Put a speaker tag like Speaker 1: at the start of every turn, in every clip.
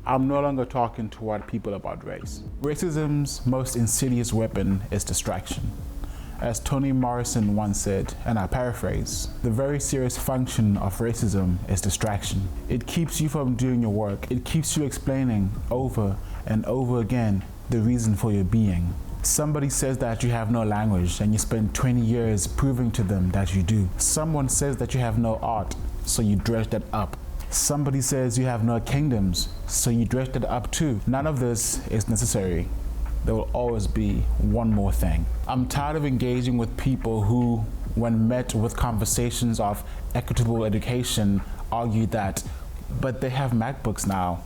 Speaker 1: I'm no longer talking to white people about race. Racism's most insidious weapon is distraction. As Toni Morrison once said, and I paraphrase, the very serious function of racism is distraction. It keeps you from doing your work. It keeps you explaining over and over again the reason for your being. Somebody says that you have no language and you spend 20 years proving to them that you do. Someone says that you have no art, so you dredge that up. Somebody says you have no kingdoms, so you dredge that up too. None of this is necessary. There will always be one more thing. I'm tired of engaging with people who, when met with conversations of equitable education, argue that, but they have MacBooks now.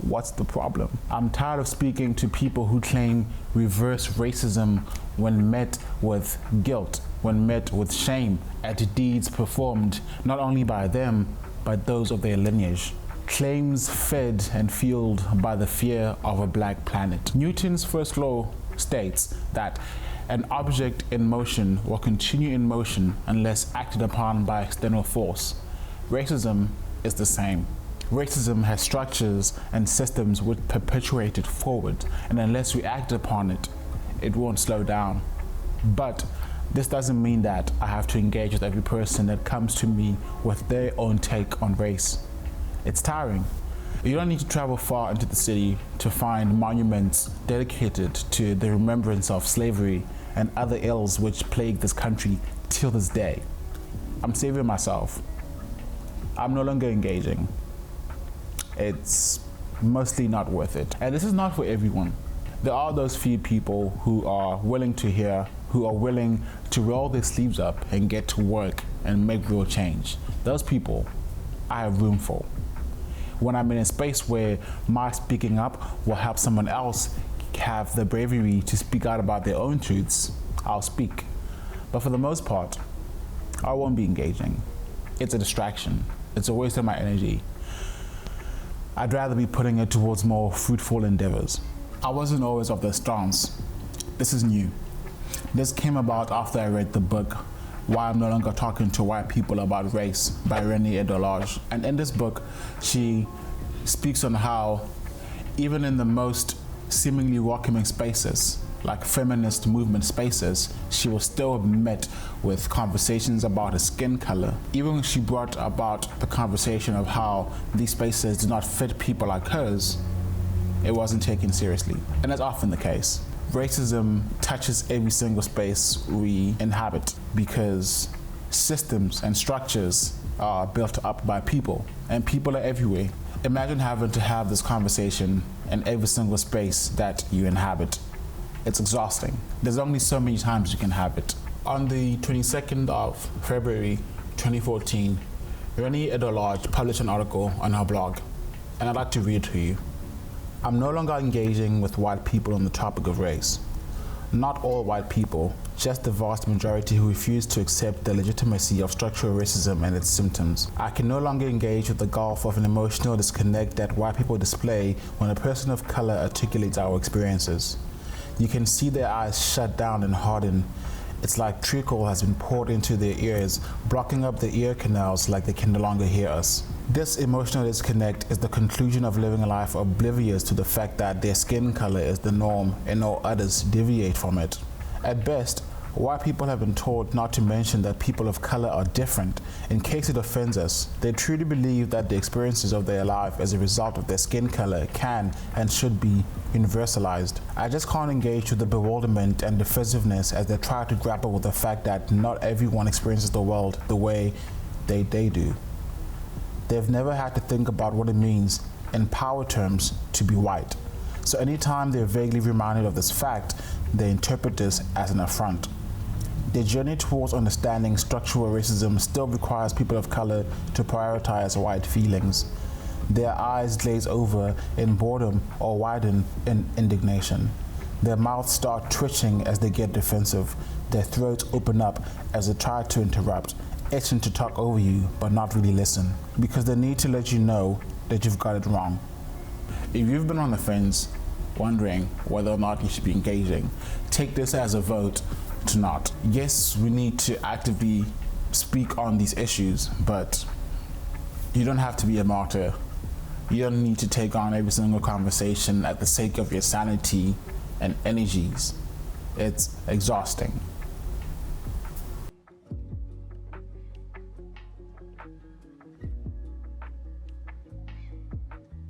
Speaker 1: What's the problem? I'm tired of speaking to people who claim reverse racism when met with guilt, when met with shame at deeds performed not only by them, but those of their lineage. Claims fed and fueled by the fear of a black planet. Newton's first law states that an object in motion will continue in motion unless acted upon by external force. Racism is the same. Racism has structures and systems which perpetuate it forward, and unless we act upon it, it won't slow down. But this doesn't mean that I have to engage with every person that comes to me with their own take on race. It's tiring. You don't need to travel far into the city to find monuments dedicated to the remembrance of slavery and other ills which plague this country till this day. I'm saving myself. I'm no longer engaging. It's mostly not worth it. And this is not for everyone. There are those few people who are willing to hear, who are willing to roll their sleeves up and get to work and make real change. Those people, I have room for. When I'm in a space where my speaking up will help someone else have the bravery to speak out about their own truths, I'll speak. But for the most part, I won't be engaging. It's a distraction. It's a waste of my energy. I'd rather be putting it towards more fruitful endeavors. I wasn't always of this stance. This is new. This came about after I read the book Why I'm No Longer Talking to White People About Race by Renée Edolage. And in this book, she speaks on how even in the most seemingly welcoming spaces, like feminist movement spaces, she was still met with conversations about her skin color. Even when she brought about the conversation of how these spaces do not fit people like hers, it wasn't taken seriously. And that's often the case. Racism touches every single space we inhabit because systems and structures are built up by people, and people are everywhere. Imagine having to have this conversation in every single space that you inhabit. It's exhausting. There's only so many times you can have it. On the 22nd of February 2014, Renée Edolage published an article on her blog, and I'd like to read it to you. I'm no longer engaging with white people on the topic of race. Not all white people, just the vast majority who refuse to accept the legitimacy of structural racism and its symptoms. I can no longer engage with the gulf of an emotional disconnect that white people display when a person of color articulates our experiences. You can see their eyes shut down and harden. It's like treacle has been poured into their ears, blocking up the ear canals like they can no longer hear us. This emotional disconnect is the conclusion of living a life oblivious to the fact that their skin color is the norm and all others deviate from it. At best, white people have been taught not to mention that people of color are different in case it offends us. They truly believe that the experiences of their life as a result of their skin color can and should be universalized. I just can't engage with the bewilderment and defensiveness as they try to grapple with the fact that not everyone experiences the world the way they do. They've never had to think about what it means in power terms to be white. So anytime they're vaguely reminded of this fact, they interpret this as an affront. The journey towards understanding structural racism still requires people of color to prioritize white feelings. Their eyes glaze over in boredom or widen in indignation. Their mouths start twitching as they get defensive. Their throats open up as they try to interrupt, itching to talk over you but not really listen, because they need to let you know that you've got it wrong. If you've been on the fence, wondering whether or not you should be engaging, take this as a vote to not. Yes, we need to actively speak on these issues, but you don't have to be a martyr You don't need to take on every single conversation at the sake of your sanity and energies. It's exhausting.